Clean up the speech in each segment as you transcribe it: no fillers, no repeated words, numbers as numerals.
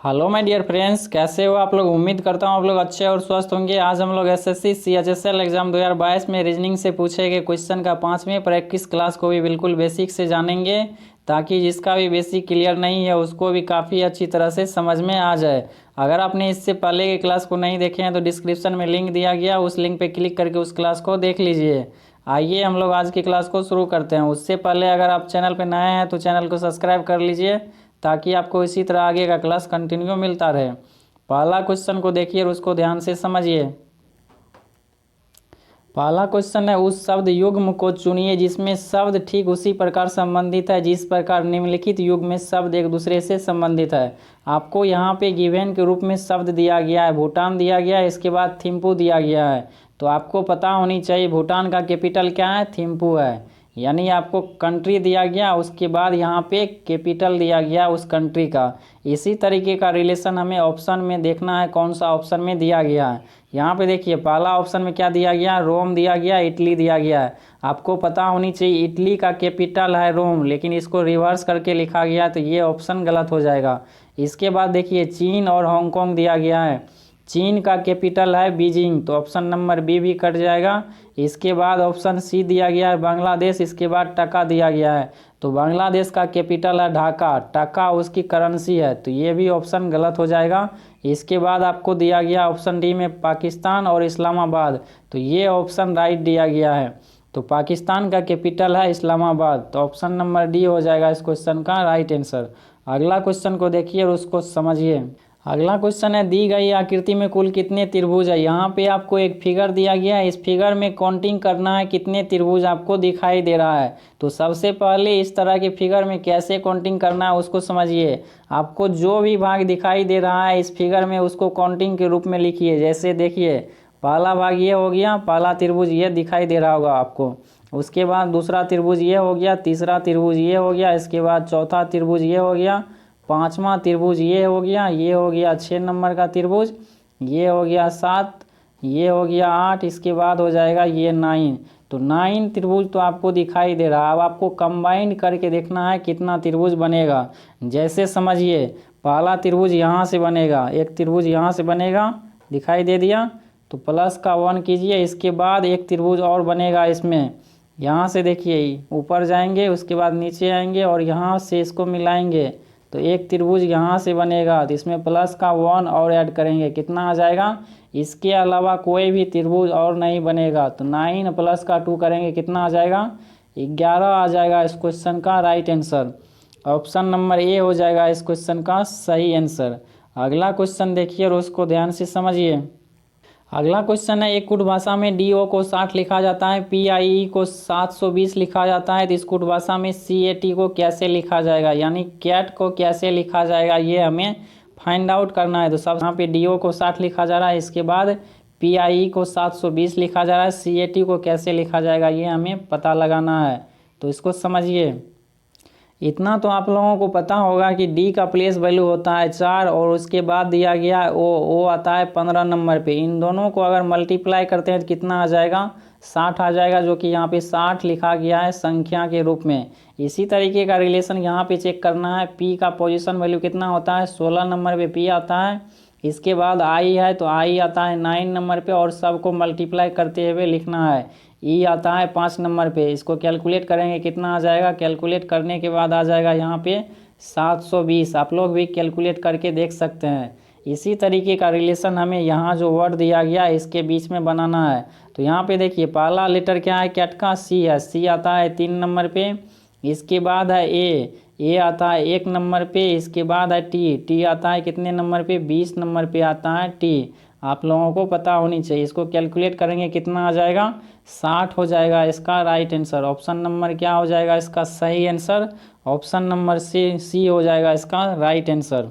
Hello my dear friends, कैसे हो आप लोग। उम्मीद करता हूँ आप लोग अच्छे और स्वस्थ होंगे। आज हम लोग एसएससी सीएचएसएल एग्जाम 2022 में रीजनिंग से पूछे गए क्वेश्चन का 5वें प्रैक्टिस क्लास को भी बिल्कुल बेसिक से जानेंगे, ताकि जिसका भी बेसिक क्लियर नहीं है उसको भी काफ़ी अच्छी तरह से समझ में आ जाए। अगर आपने इससे पहले के क्लास को नहीं देखे हैं तो डिस्क्रिप्शन में लिंक दिया गया, उस लिंक पर क्लिक करके उस क्लास को देख लीजिए। आइए हम लोग आज की क्लास को शुरू करते हैं। उससे पहले अगर आप चैनल पर नए हैं तो चैनल को सब्सक्राइब कर लीजिए, ताकि आपको इसी तरह आगे का क्लास कंटिन्यू मिलता रहे। पहला क्वेश्चन को देखिए और उसको ध्यान से समझिए। पहला क्वेश्चन है, उस शब्द युग्म को चुनिए जिसमें शब्द ठीक उसी प्रकार संबंधित है जिस प्रकार निम्नलिखित युग्म में शब्द एक दूसरे से संबंधित है। आपको यहाँ पे गिवन के रूप में शब्द दिया गया है, भूटान दिया गया है, इसके बाद थिम्पू दिया गया है। तो आपको पता होनी चाहिए भूटान का कैपिटल क्या है, थिम्पू है। यानी आपको कंट्री दिया गया, उसके बाद यहाँ पे कैपिटल दिया गया उस कंट्री का। इसी तरीके का रिलेशन हमें ऑप्शन में देखना है, कौन सा ऑप्शन में दिया गया है। यहाँ पे देखिए पहला ऑप्शन में क्या दिया गया, रोम दिया गया, इटली दिया गया है। आपको पता होनी चाहिए इटली का कैपिटल है रोम, लेकिन इसको रिवर्स करके लिखा गया तो ये ऑप्शन गलत हो जाएगा। इसके बाद देखिए चीन और हांगकांग दिया गया है। चीन का कैपिटल है बीजिंग, तो ऑप्शन नंबर बी भी कट जाएगा। इसके बाद ऑप्शन सी दिया गया है बांग्लादेश, इसके बाद टका दिया गया है। तो बांग्लादेश का कैपिटल है ढाका, टका उसकी करेंसी है, तो ये भी ऑप्शन गलत हो जाएगा। इसके बाद आपको दिया गया ऑप्शन डी में पाकिस्तान और इस्लामाबाद, तो ये ऑप्शन राइट दिया गया है। तो पाकिस्तान का कैपिटल है इस्लामाबाद, तो ऑप्शन नंबर डी हो जाएगा इस क्वेश्चन का राइट आंसर। अगला क्वेश्चन को देखिए और उसको समझिए। अगला क्वेश्चन है, दी गई आकृति में कुल कितने त्रिभुज है। यहाँ पे आपको एक फिगर दिया गया है, इस फिगर में काउंटिंग करना है कितने त्रिभुज आपको दिखाई दे रहा है। तो सबसे पहले इस तरह के फिगर में कैसे काउंटिंग करना है उसको समझिए। आपको जो भी भाग दिखाई दे रहा है इस फिगर में उसको काउंटिंग के रूप में लिखिए। जैसे देखिए पहला भाग ये हो गया, पहला त्रिभुज ये दिखाई दे रहा होगा आपको। उसके बाद दूसरा त्रिभुज ये हो गया, तीसरा त्रिभुज ये हो गया, इसके बाद चौथा त्रिभुज ये हो गया, पांचवा त्रिभुज ये हो गया, ये हो गया 6 नंबर का त्रिभुज, ये हो गया 7, ये हो गया 8, इसके बाद हो जाएगा ये 9। तो 9 त्रिभुज तो आपको दिखाई दे रहा है। अब आपको कंबाइन करके देखना है कितना त्रिभुज बनेगा। जैसे समझिए पहला त्रिभुज यहाँ से बनेगा, एक त्रिभुज यहाँ से बनेगा, दिखाई दे दिया, तो प्लस का 1 कीजिए। इसके बाद एक त्रिभुज और बनेगा इसमें, यहाँ से देखिए ऊपर जाएंगे, उसके बाद नीचे आएंगे और यहाँ से इसको मिलाएंगे, तो एक त्रिभुज यहाँ से बनेगा, तो इसमें प्लस का 1 और ऐड करेंगे, कितना आ जाएगा। इसके अलावा कोई भी त्रिभुज और नहीं बनेगा, तो 9 प्लस का 2 करेंगे, कितना आ जाएगा, 11 आ जाएगा इस क्वेश्चन का right answer. Option number A हो जाएगा इस क्वेश्चन का सही आंसर। अगला क्वेश्चन देखिए और उसको ध्यान से समझिए। अगला क्वेश्चन है, एक कुट भाषा में डी.ओ. को 60 लिखा जाता है, पी.आई.ई. को 720 लिखा जाता है, तो इस कुट भाषा में सी.ए.टी. को कैसे लिखा जाएगा, यानी कैट को कैसे लिखा जाएगा, ये हमें फाइंड आउट करना है। तो सब यहाँ पे डी.ओ. को 60 लिखा जा रहा है, इसके बाद पी.आई.ई. को 720 लिखा जा रहा है, सी.ए.टी. को कैसे लिखा जाएगा ये हमें पता लगाना है। तो इसको समझिए। इतना तो आप लोगों को पता होगा कि डी का प्लेस वैल्यू होता है 4 और उसके बाद दिया गया ओ आता है 15 नंबर पे। इन दोनों को अगर मल्टीप्लाई करते हैं तो कितना आ जाएगा, 60 आ जाएगा, जो कि यहाँ पे 60 लिखा गया है संख्या के रूप में। इसी तरीके का रिलेशन यहाँ पे चेक करना है। पी का पोजीशन वैल्यू कितना होता है, 16 नंबर पे पी आता है। इसके बाद आई है तो आई आता है 9 नंबर पे और सबको मल्टीप्लाई करते हुए लिखना है। ई आता है 5 नंबर पे, इसको कैलकुलेट करेंगे कितना आ जाएगा, कैलकुलेट करने के बाद आ जाएगा यहाँ पे 720। आप लोग भी कैलकुलेट करके देख सकते हैं। इसी तरीके का रिलेशन हमें यहाँ जो वर्ड दिया गया है इसके बीच में बनाना है। तो यहाँ पे देखिए पहला लेटर क्या है कैट का, सी है, सी आता है 3 नंबर पे। इसके बाद है ए आता है 1 नंबर पे। इसके बाद है टी आता है कितने नंबर पे, 20 नंबर पे आता है टी। आप लोगों को पता होनी चाहिए। इसको कैलकुलेट करेंगे कितना आ जाएगा, 60 हो जाएगा इसका राइट आंसर। ऑप्शन नंबर क्या हो जाएगा इसका सही आंसर, ऑप्शन नंबर सी हो जाएगा इसका राइट आंसर।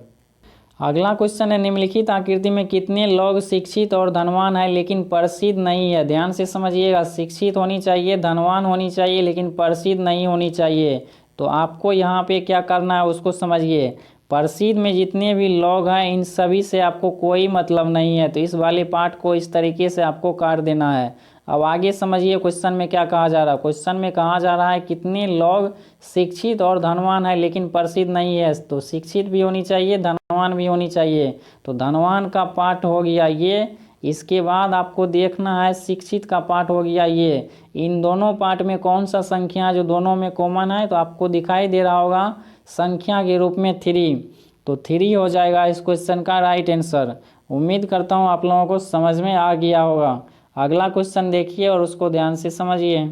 अगला क्वेश्चन है, निम्नलिखित आकृति में कितने लोग शिक्षित और धनवान है लेकिन प्रसिद्ध नहीं है। ध्यान से समझिएगा, शिक्षित होनी चाहिए, धनवान होनी चाहिए, लेकिन प्रसिद्ध नहीं होनी चाहिए। तो आपको यहाँ पे क्या करना है उसको समझिए। प्रसिद्ध में जितने भी लोग हैं इन सभी से आपको कोई मतलब नहीं है। तो इस वाले पार्ट को इस तरीके से आपको काट देना है। अब आगे समझिए क्वेश्चन में क्या कहा जा रहा है। क्वेश्चन में कहा जा रहा है कितने लोग शिक्षित और धनवान है लेकिन प्रसिद्ध नहीं है। तो शिक्षित भी होनी चाहिए, धनवान भी होनी चाहिए। तो धनवान का पार्ट हो गया ये। इसके बाद आपको देखना है शिक्षित का पार्ट हो गया ये। इन दोनों पार्ट में कौन सा संख्या जो दोनों में कॉमन है, तो आपको दिखाई दे रहा होगा संख्या के रूप में 3। तो 3 हो जाएगा इस क्वेश्चन का राइट आंसर। उम्मीद करता हूँ आप लोगों को समझ में आ गया होगा। अगला क्वेश्चन देखिए और उसको ध्यान से समझिए।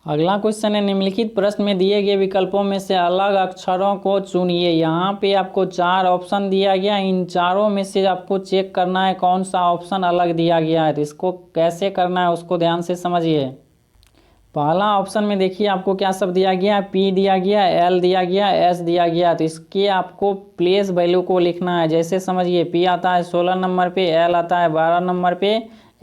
अगला क्वेश्चन है निम्नलिखित प्रश्न में दिए गए विकल्पों में से अलग अक्षरों को चुनिए। यहाँ पे आपको 4 ऑप्शन दिया गया। इन चारों में से आपको चेक करना है कौन सा ऑप्शन अलग दिया गया है। तो इसको कैसे करना है उसको ध्यान से समझिए। पहला ऑप्शन में देखिए आपको क्या सब दिया गया, पी दिया गया, एल दिया गया, एस दिया गया। तो इसके आपको प्लेस वैल्यू को लिखना है। जैसे समझिए पी आता है 16 नंबर पे, एल आता है 12 नंबर पे,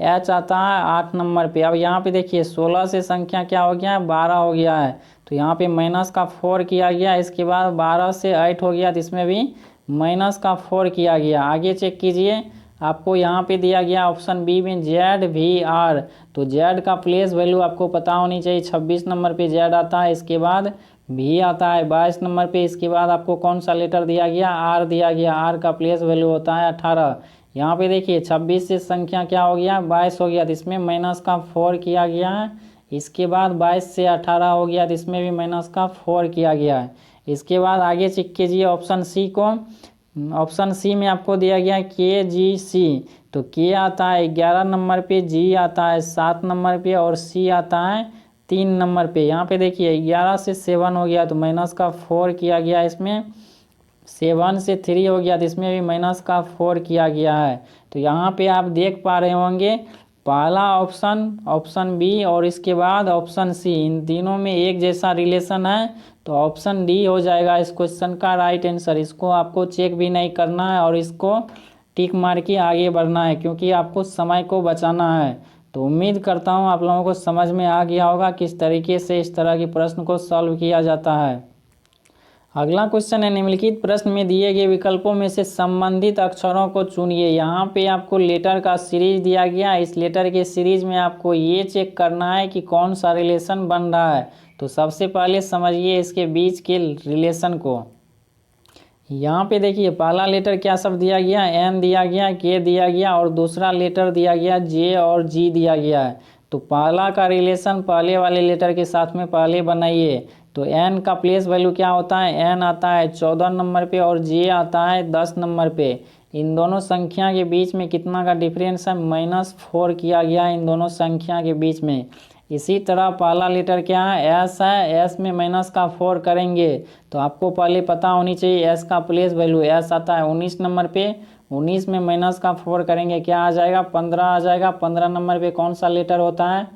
एच आता है 8 नंबर पे। अब यहाँ पे देखिए 16 से संख्या क्या हो गया है, 12 हो गया है। तो यहाँ पे माइनस का 4 किया गया। इसके बाद 12 से 8 हो गया, तो इसमें भी माइनस का 4 किया गया। आगे चेक कीजिए, आपको यहाँ पे दिया गया ऑप्शन बी में जेड वी आर। तो जेड का प्लेस वैल्यू आपको पता होनी चाहिए। 26 नंबर पे जेड आता है। इसके बाद वी आता है 22 नंबर पे। इसके बाद आपको कौन सा लेटर दिया गया, आर दिया गया। आर का प्लेस वैल्यू होता है 18। यहाँ पे देखिए 26 से संख्या क्या हो गया, 22 हो गया। तो इसमें माइनस का 4 किया गया है। इसके बाद 22 से 18 हो गया, तो इसमें भी माइनस का 4 किया गया है। इसके बाद आगे चेक कीजिए ऑप्शन सी को। ऑप्शन सी में आपको दिया गया के जी सी। तो के आता है 11 नंबर पे, जी आता है 7 नंबर पे और सी आता है 3 नंबर पे। यहाँ पे देखिए 11 से 7 हो गया, तो माइनस का 4 किया गया। इसमें 7 से 3 हो गया, तो इसमें भी माइनस का 4 किया गया है। तो यहाँ पे आप देख पा रहे होंगे पहला ऑप्शन, ऑप्शन बी और इसके बाद ऑप्शन सी, इन तीनों में एक जैसा रिलेशन है। तो ऑप्शन डी हो जाएगा इस क्वेश्चन का राइट आंसर। इसको आपको चेक भी नहीं करना है और इसको टिक मार के आगे बढ़ना है, क्योंकि आपको समय को बचाना है। तो उम्मीद करता हूँ आप लोगों को समझ में आ गया होगा किस तरीके से इस तरह के प्रश्न को सॉल्व किया जाता है। अगला क्वेश्चन है निम्नलिखित प्रश्न में दिए गए विकल्पों में से संबंधित अक्षरों को चुनिए। यहाँ पे आपको लेटर का सीरीज दिया गया। इस लेटर के सीरीज में आपको ये चेक करना है कि कौन सा रिलेशन बन रहा है। तो सबसे पहले समझिए इसके बीच के रिलेशन को। यहाँ पे देखिए पहला लेटर क्या सब दिया गया, एन दिया गया, के दिया गया और दूसरा लेटर दिया गया जे और जी दिया गया है। तो पहला का रिलेशन पहले वाले लेटर के साथ में पहले बनाइए। तो एन का प्लेस वैल्यू क्या होता है, एन आता है 14 नंबर पे और जे आता है 10 नंबर पे। इन दोनों संख्या के बीच में कितना का डिफरेंस है, -4 किया गया इन दोनों संख्या के बीच में। इसी तरह पहला लेटर क्या है, एस है। एस में माइनस का 4 करेंगे तो आपको पहले पता होनी चाहिए एस का प्लेस वैल्यू। एस आता है 19 नंबर पे, 19 में माइनस का 4 करेंगे क्या आ जाएगा, 15 आ जाएगा। 15 नंबर पे कौन सा लेटर होता है,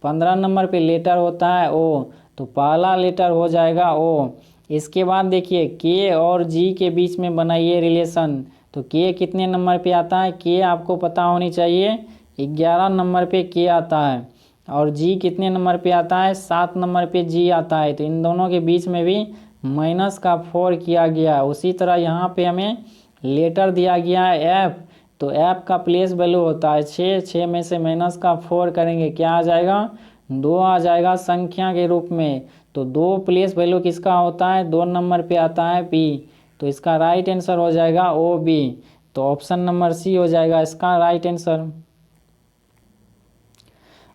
15 नंबर पे लेटर होता है ओ। तो पहला लेटर हो जाएगा ओ। इसके बाद देखिए के और जी के बीच में बनाइए रिलेशन। तो के कितने नंबर पे आता है, के आपको पता होनी चाहिए 11 नंबर पे के आता है। और जी कितने नंबर पे आता है, 7 नंबर पे जी आता है। तो इन दोनों के बीच में भी माइनस का 4 किया गया। उसी तरह यहाँ पे हमें लेटर दिया गया है एफ। तो एफ का प्लेस वैल्यू होता है 6। 6 में से माइनस का 4 करेंगे क्या आ जाएगा, 2 आ जाएगा संख्या के रूप में। तो 2 प्लेस वैल्यू किसका होता है, 2 नंबर पे आता है पी। तो इसका राइट आंसर हो जाएगा ओ बी। तो ऑप्शन नंबर सी हो जाएगा इसका राइट आंसर।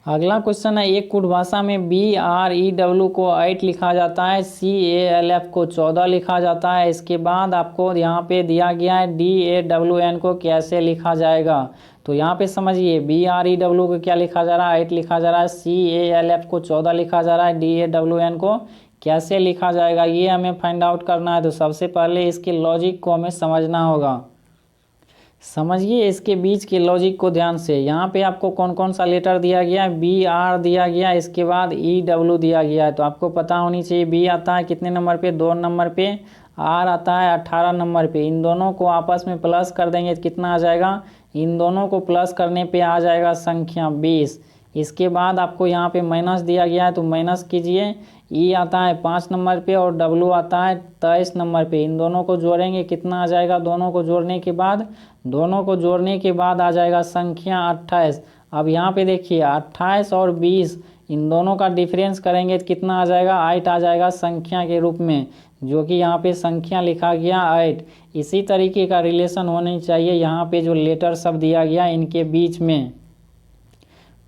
अगला क्वेश्चन है एक कूट भाषा में बी आर ई डब्ल्यू को 8 लिखा जाता है, सी ए एल एफ को 14 लिखा जाता है। इसके बाद आपको यहाँ पे दिया गया है डी ए डब्ल्यू एन को कैसे लिखा जाएगा। तो यहाँ पे समझिए बी आर ई डब्ल्यू को क्या लिखा जा रहा है, 8 लिखा जा रहा है। सी ए एल एफ को 14 लिखा जा रहा है। डी ए डब्ल्यू एन को कैसे लिखा जाएगा ये हमें फाइंड आउट करना है। तो सबसे पहले इसके लॉजिक को हमें समझना होगा। समझिए इसके बीच के लॉजिक को ध्यान से। यहाँ पे आपको कौन कौन सा लेटर दिया गया है, बी आर दिया गया, इसके बाद ई डब्ल्यू दिया गया है। तो आपको पता होनी चाहिए बी आता है कितने नंबर पे, 2 नंबर पे, आर आता है 18 नंबर पे। इन दोनों को आपस में प्लस कर देंगे तो कितना आ जाएगा, इन दोनों को प्लस करने पे आ जाएगा संख्या 20। इसके बाद आपको यहाँ पे माइनस दिया गया है तो माइनस कीजिए। ई आता है 5 नंबर पे और डब्लू आता है 23 नंबर पे। इन दोनों को जोड़ेंगे कितना आ जाएगा, दोनों को जोड़ने के बाद आ जाएगा संख्या 28। अब यहाँ पे देखिए 28 और 20 इन दोनों का डिफरेंस करेंगे तो कितना आ जाएगा, 8 आ जाएगा संख्या के रूप में, जो कि यहाँ पे संख्या लिखा गया 8। इसी तरीके का रिलेशन होनी चाहिए यहाँ पे जो लेटर सब दिया गया इनके बीच में।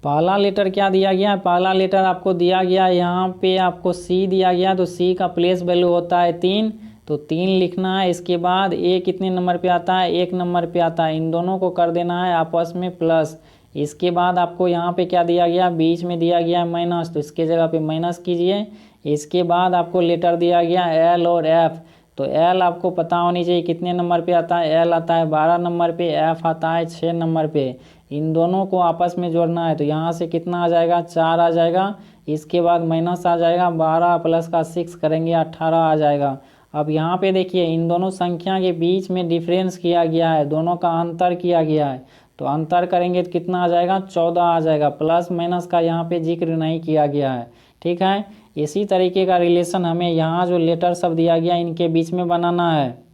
पहला लेटर क्या दिया गया है, पहला लेटर आपको दिया गया यहाँ पे आपको सी दिया गया, तो सी का प्लेस वैल्यू होता है 3, तो 3 लिखना है। इसके बाद ए कितने नंबर पे आता है, 1 नंबर पे आता है। इन दोनों को कर देना है आपस में प्लस। इसके बाद आपको यहाँ पे क्या दिया गया, बीच में दिया गया है माइनस, तो इसके जगह पे माइनस कीजिए। इसके बाद आपको लेटर दिया गया एल और एफ, तो एल आपको पता होनी चाहिए कितने नंबर पे आता है, एल आता है 12 नंबर पे, एफ आता है 6 नंबर पे। इन दोनों को आपस में जोड़ना है, तो यहाँ से कितना आ जाएगा, 4 आ जाएगा। इसके बाद माइनस आ जाएगा, 12 प्लस का 6 करेंगे 18 आ जाएगा। अब यहाँ पे देखिए इन दोनों संख्या के बीच में डिफरेंस किया गया है, दोनों का अंतर किया गया है, तो अंतर करेंगे तो कितना आ जाएगा, 14 आ जाएगा। प्लस माइनस का यहाँ पे जिक्र नहीं किया गया है, ठीक है। इसी तरीके का रिलेशन हमें यहाँ जो लेटर सब दिया गया इनके बीच में बनाना है।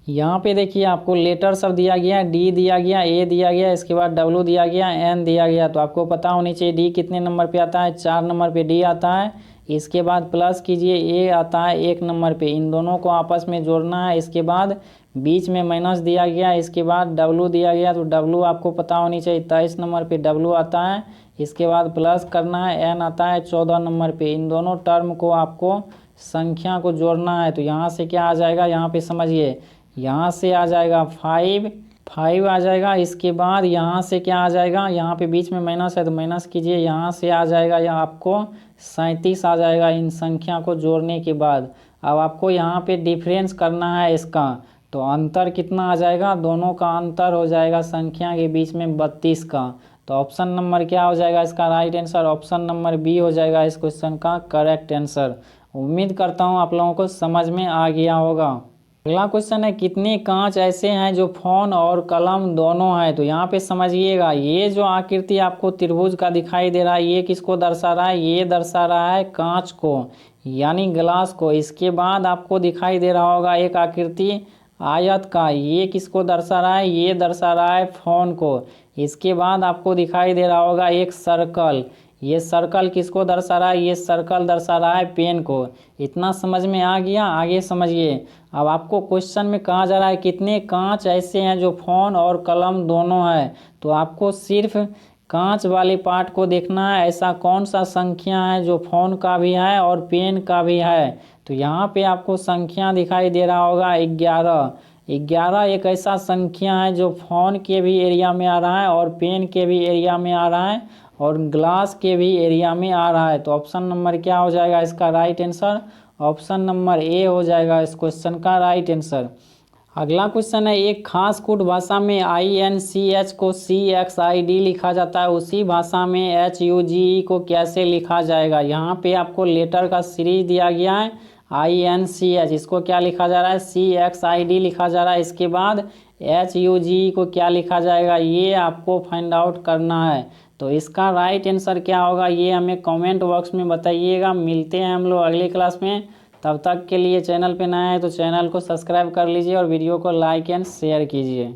यहाँ पे देखिए आपको लेटर सब दिया गया, डी दिया गया, ए दिया गया, इसके बाद डब्ल्यू दिया गया, एन दिया गया, तो आपको पता होनी चाहिए डी कितने नंबर पे आता है, 4 नंबर पे डी आता है। इसके बाद प्लस कीजिए, ए आता है 1 नंबर पे। इन दोनों को आपस में जोड़ना है। इसके बाद बीच में माइनस दिया गया, इसके बाद डब्ल्यू दिया गया, तो डब्ल्यू आपको पता होनी चाहिए 23 नंबर पे डब्ल्यू आता है। इसके बाद प्लस करना है, एन आता है 14 नंबर पे। इन दोनों टर्म को आपको संख्या को जोड़ना है, तो यहाँ से क्या आ जाएगा, यहाँ पे समझिए, यहाँ से आ जाएगा 5 आ जाएगा। इसके बाद यहाँ से क्या आ जाएगा, यहाँ पे बीच में माइनस है तो माइनस कीजिए, यहाँ से आ जाएगा या आपको 37 आ जाएगा इन संख्या को जोड़ने के बाद। अब आपको यहाँ पे डिफरेंस करना है इसका, तो अंतर कितना आ जाएगा, दोनों का अंतर हो जाएगा संख्या के बीच में 32 का। तो ऑप्शन नंबर क्या हो जाएगा इसका right answer, option number B हो जाएगा इस क्वेश्चन का करेक्ट आंसर। उम्मीद करता हूँ आप लोगों को समझ में आ गया होगा। अगला क्वेश्चन है, कितने कांच ऐसे हैं जो फोन और कलम दोनों है। तो यहाँ पे समझिएगा, ये जो आकृति आपको त्रिभुज का दिखाई दे रहा है ये किसको दर्शा रहा है, ये दर्शा रहा है कांच को यानी ग्लास को। इसके बाद आपको दिखाई दे रहा होगा एक आकृति आयत का, ये किसको दर्शा रहा है, ये दर्शा रहा है फोन को। इसके बाद आपको दिखाई दे रहा होगा एक सर्कल, ये सर्कल किसको दर्शा रहा है, ये सर्कल दर्शा रहा है पेन को। इतना समझ में आ गया, आगे समझिए। अब आपको क्वेश्चन में कहा जा रहा है कितने कांच ऐसे हैं जो फोन और कलम दोनों है, तो आपको सिर्फ कांच वाले पार्ट को देखना है, ऐसा कौन सा संख्या है जो फोन का भी है और पेन का भी है। तो यहाँ पे आपको संख्या दिखाई दे रहा होगा 11। 11 एक ऐसा संख्या है जो फोन के भी एरिया में आ रहा है और पेन के भी एरिया में आ रहा है और ग्लास के भी एरिया में आ रहा है। तो ऑप्शन नंबर क्या हो जाएगा इसका right answer, option number A हो जाएगा इस क्वेश्चन का राइट आंसर। अगला क्वेश्चन है, एक खास कोड भाषा में INCH को CXID लिखा जाता है, उसी भाषा में HUGE को कैसे लिखा जाएगा। यहाँ पे आपको लेटर का सीरीज दिया गया है INCH, इसको क्या लिखा जा रहा है, CXID लिखा जा रहा है। इसके बाद HUGE को क्या लिखा जाएगा, ये आपको फाइंड आउट करना है। तो इसका राइट आंसर क्या होगा ये हमें कमेंट बॉक्स में बताइएगा। मिलते हैं हम लोग अगली क्लास में, तब तक के लिए चैनल पे नया है तो चैनल को सब्सक्राइब कर लीजिए और वीडियो को लाइक एंड शेयर कीजिए।